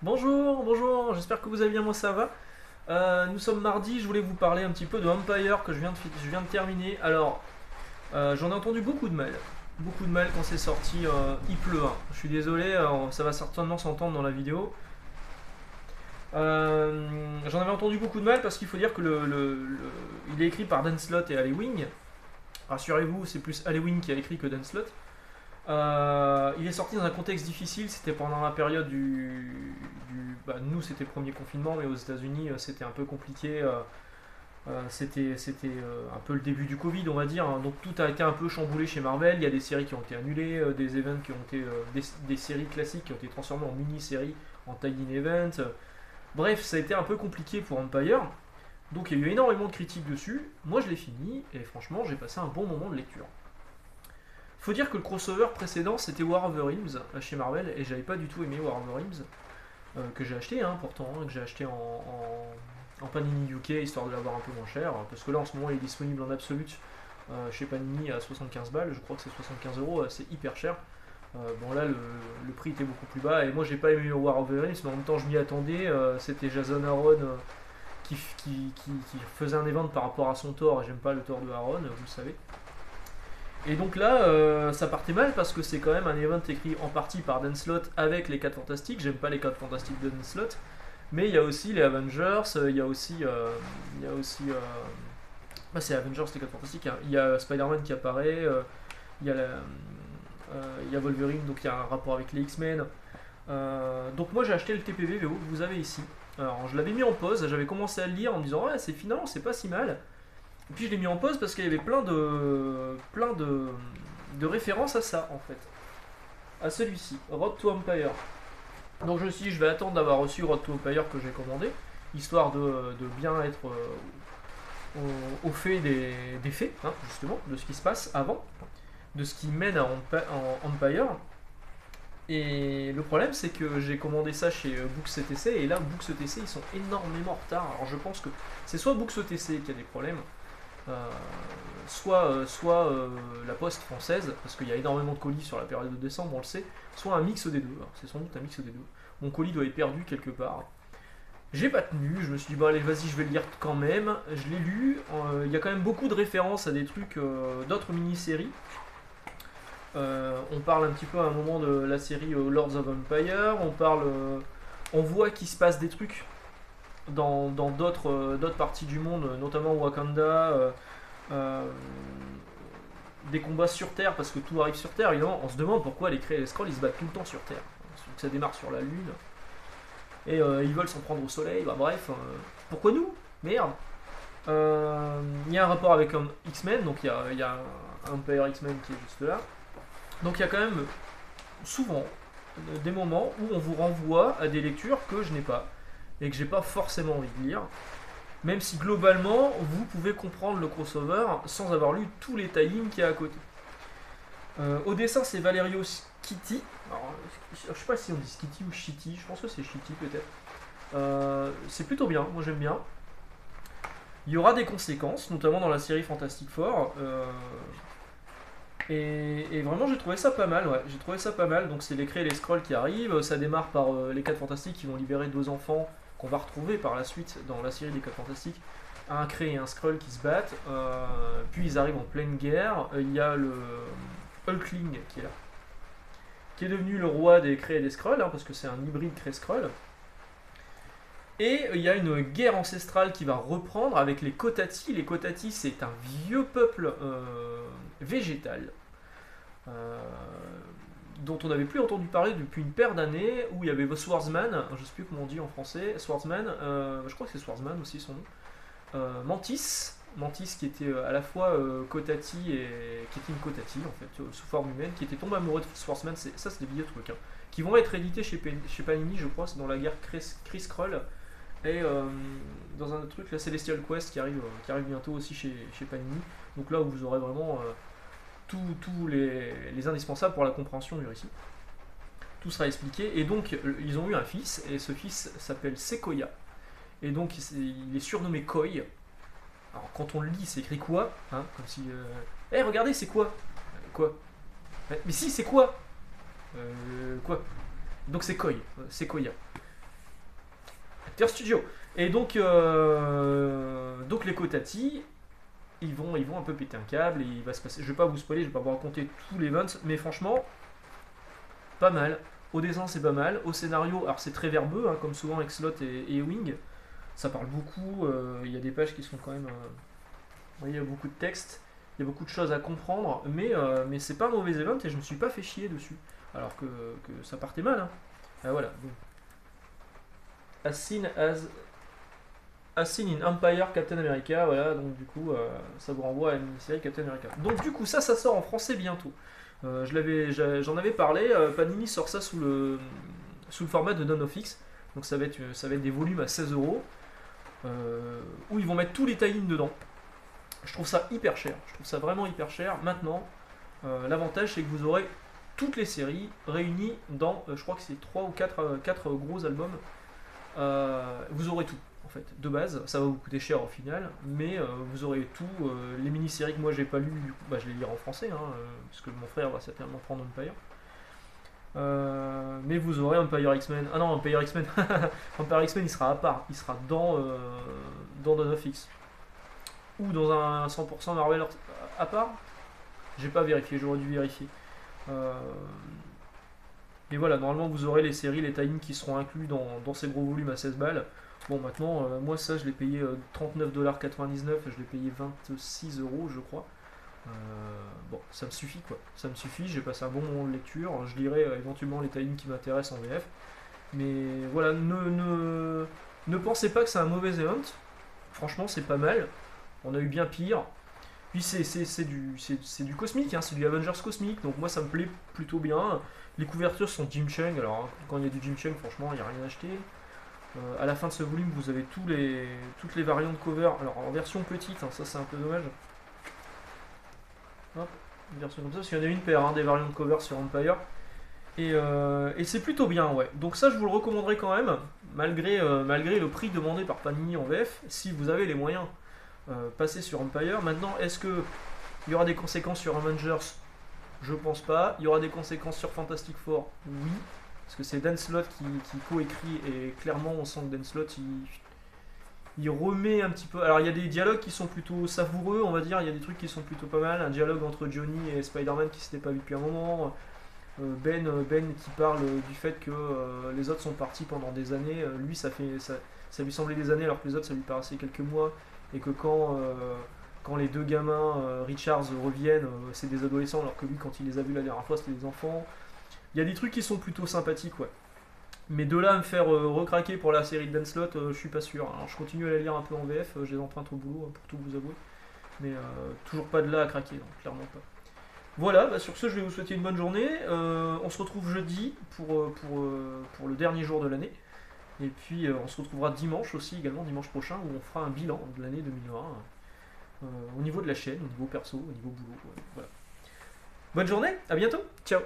Bonjour, bonjour, j'espère que vous allez bien, moi ça va. Nous sommes mardi, je voulais vous parler un petit peu de Empire que je viens de terminer. Alors, j'en ai entendu beaucoup de mal quand c'est sorti, il pleut, hein. Je suis désolé, ça va certainement s'entendre dans la vidéo. J'en avais entendu beaucoup de mal parce qu'il faut dire que il est écrit par Dan Slott et Ali Wing. Rassurez-vous, c'est plus Ali Wing qui a écrit que Dan Slott. Il est sorti dans un contexte difficile, c'était pendant la période nous c'était le premier confinement, mais aux États-Unis c'était un peu compliqué. C'était un peu le début du Covid, on va dire, hein. Donc tout a été un peu chamboulé chez Marvel. Il y a des séries qui ont été annulées, des events qui ont été. Des séries classiques qui ont été transformées en mini-séries, en tie-in event. Bref, ça a été un peu compliqué pour Empire. Donc il y a eu énormément de critiques dessus. Moi je l'ai fini, et franchement j'ai passé un bon moment de lecture. Faut dire que le crossover précédent c'était War of the Realms chez Marvel et j'avais pas du tout aimé War of the Realms que j'ai acheté pourtant, que j'ai acheté en Panini UK histoire de l'avoir un peu moins cher parce que là en ce moment il est disponible en absolute chez Panini à 75 balles, je crois que c'est 75 euros, c'est hyper cher. Bon là le prix était beaucoup plus bas et moi j'ai pas aimé War of the Realms mais en même temps je m'y attendais, c'était Jason Aaron qui faisait un event par rapport à son Thor et j'aime pas le Thor de Aaron, vous le savez. Et donc là, ça partait mal parce que c'est quand même un event écrit en partie par Dan Slott avec les 4 Fantastiques. J'aime pas les 4 Fantastiques de Dan Slott, mais il y a aussi les Avengers, il y a aussi. C'est Avengers, les 4 Fantastiques, hein. Il y a Spider-Man qui apparaît, il y a il y a Wolverine, donc il y a un rapport avec les X-Men. Donc moi j'ai acheté le TPV VO que vous avez ici. Alors je l'avais mis en pause, j'avais commencé à le lire en me disant ouais c'est finalement c'est pas si mal. Et puis je l'ai mis en pause parce qu'il y avait plein de références à ça en fait. À celui-ci, Road to Empire. Donc je me suis dit je vais attendre d'avoir reçu Road to Empire que j'ai commandé, histoire de bien être au fait des faits, hein, justement, de ce qui se passe avant, de ce qui mène à Empire. Et le problème, c'est que j'ai commandé ça chez Books ETC, et là, Books ETC, ils sont énormément en retard. Alors je pense que c'est soit Books ETC qui a des problèmes, euh, soit la poste française, parce qu'il y a énormément de colis sur la période de décembre, on le sait, soit un mix des deux. Alors, c'est sans doute un mix des deux. Mon colis doit être perdu quelque part. J'ai pas tenu, je me suis dit, bon allez, vas-y, je vais le lire quand même. Je l'ai lu, il y a quand même beaucoup de références à des trucs d'autres mini-séries. On parle un petit peu à un moment de la série Lords of Empire, on voit qu'il se passe des trucs dans d'autres parties du monde, notamment Wakanda, euh, des combats sur Terre, parce que tout arrive sur Terre, évidemment. On se demande pourquoi les Skrulls ils se battent tout le temps sur Terre. Ça démarre sur la Lune, et ils veulent s'en prendre au Soleil, bah bref, pourquoi nous? Merde. Il y a un rapport avec un X-Men, donc il y a un Empire X-Men qui est juste là. Donc il y a quand même souvent des moments où on vous renvoie à des lectures que je n'ai pas et que j'ai pas forcément envie de lire, même si globalement vous pouvez comprendre le crossover sans avoir lu tous les tie-ins qu'il y a à côté. Au dessin c'est Valerio Schiti. Alors, je sais pas si on dit Schiti ou Shitty, je pense que c'est Shitty peut-être. C'est plutôt bien, moi j'aime bien. Il y aura des conséquences, notamment dans la série Fantastic Four. Et vraiment j'ai trouvé ça pas mal, ouais. J'ai trouvé ça pas mal. Donc c'est les Kree et les Skrulls qui arrivent. Ça démarre par les 4 Fantastiques qui vont libérer 2 enfants qu'on va retrouver par la suite dans la série des 4 Fantastiques. Un Kree et un Skrull qui se battent. Puis ils arrivent en pleine guerre. Il y a le Hulkling qui est là. Qui est devenu le roi des Kree et des Skrulls, hein, parce que c'est un hybride Kree-Skrull. Et il y a une guerre ancestrale qui va reprendre avec les Kotati. Les Kotati, c'est un vieux peuple végétal euh, dont on n'avait plus entendu parler depuis une paire d'années, où il y avait Swordsman, je ne sais plus comment on dit en français, Swordsman, je crois que c'est Swordsman aussi son nom, Mantis, Mantis qui était à la fois Kotati et qui était une Kotati en fait, sous forme humaine, qui était tombé amoureux de Swordsman, ça c'est des vieux trucs, hein, qui vont être édités chez Panini, je crois, c'est dans la guerre Chris Krull. Et dans un autre truc, la Celestial Quest qui arrive bientôt aussi chez Panini. Donc là où vous aurez vraiment tous les indispensables pour la compréhension du récit. Tout sera expliqué. Et donc ils ont eu un fils, et ce fils s'appelle Sequoia. Et donc il est surnommé Koi. Alors quand on le lit, c'est écrit quoi, hein, comme si... Eh, regardez, c'est quoi? Quoi? Mais si, c'est quoi? Quoi? Donc c'est Koi, Sequoia. Terre Studio. Et donc, donc les Kotati, ils vont un peu péter un câble et il va se passer. Je vais pas vous spoiler, je vais pas vous raconter tous les events, mais franchement, pas mal. Au dessin, c'est pas mal. Au scénario, alors c'est très verbeux, hein, comme souvent avec Slot et Wing. Ça parle beaucoup. Il y a des pages qui sont quand même. Vous voyez, il y a beaucoup de texte. Il y a beaucoup de choses à comprendre, mais c'est pas un mauvais event et je me suis pas fait chier dessus. Alors que ça partait mal. Hein. Voilà. Donc, As Seen in Empire Captain America, voilà, donc du coup ça vous renvoie à la mini-série Captain America. Donc du coup ça sort en français bientôt. J'en avais parlé, Panini sort ça sous le format de Dawn of X, donc ça va être des volumes à 16 euros, où ils vont mettre tous les tie-in dedans. Je trouve ça hyper cher, je trouve ça vraiment hyper cher. Maintenant, l'avantage c'est que vous aurez toutes les séries réunies dans, je crois que c'est 3 ou 4 gros albums. Vous aurez tout en fait de base, ça va vous coûter cher au final, mais vous aurez tout. Les mini-séries que moi j'ai pas lu, du coup, je les lirai en français, hein, parce que mon frère va certainement prendre Empire. Mais vous aurez Empire X-Men. Ah non, Empire X-Men, Empire X-Men il sera à part, il sera dans Dawn of X ou dans un 100% Marvel à part. J'ai pas vérifié, j'aurais dû vérifier. Et voilà, normalement vous aurez les séries, les tie-ins qui seront inclus dans ces gros volumes à 16 balles. Bon, maintenant, moi ça je l'ai payé 39,99$, je l'ai payé 26 euros je crois. Bon, ça me suffit quoi, ça me suffit, j'ai passé un bon moment de lecture, je lirai éventuellement les tie-ins qui m'intéressent en VF. Mais voilà, ne pensez pas que c'est un mauvais event, franchement c'est pas mal, on a eu bien pire. Puis c'est du cosmique, hein, c'est du Avengers cosmique, donc moi ça me plaît plutôt bien. Les couvertures sont Jim Cheung, alors hein, quand il y a du Jim Cheung, franchement, il n'y a rien à acheter. À la fin de ce volume, vous avez toutes les variantes de cover, alors en version petite, hein, ça c'est un peu dommage. Hop, une version comme ça, parce qu'il y en a une paire, hein, des variantes de cover sur Empire. Et c'est plutôt bien, ouais. Donc ça, je vous le recommanderais quand même, malgré le prix demandé par Panini en VF, si vous avez les moyens. Passer sur Empire. Maintenant, est-ce que il y aura des conséquences sur Avengers? Je pense pas. Il y aura des conséquences sur Fantastic Four? Oui. Parce que c'est Dan Slott qui co-écrit et clairement on sent que Dan Slott il remet un petit peu. Alors il y a des dialogues qui sont plutôt savoureux, on va dire. Il y a des trucs qui sont plutôt pas mal. Un dialogue entre Johnny et Spider-Man qui s'était pas vu depuis un moment. Ben qui parle du fait que les autres sont partis pendant des années. Lui, ça lui semblait des années alors que les autres ça lui paraissait quelques mois. Et que quand les deux gamins Richards reviennent, c'est des adolescents, alors que lui, quand il les a vus la dernière fois, c'était des enfants. Il y a des trucs qui sont plutôt sympathiques, ouais. Mais de là à me faire recraquer pour la série de Dan Slott, je suis pas sûr. Alors je continue à la lire un peu en VF, je les emprunte au boulot, pour tout vous avouer. Mais toujours pas de là à craquer, non, clairement pas. Voilà, sur ce, je vais vous souhaiter une bonne journée. On se retrouve jeudi pour le dernier jour de l'année. Et puis on se retrouvera dimanche aussi, également dimanche prochain, où on fera un bilan de l'année 2020 au niveau de la chaîne, au niveau perso, au niveau boulot. Voilà. Bonne journée, à bientôt, ciao.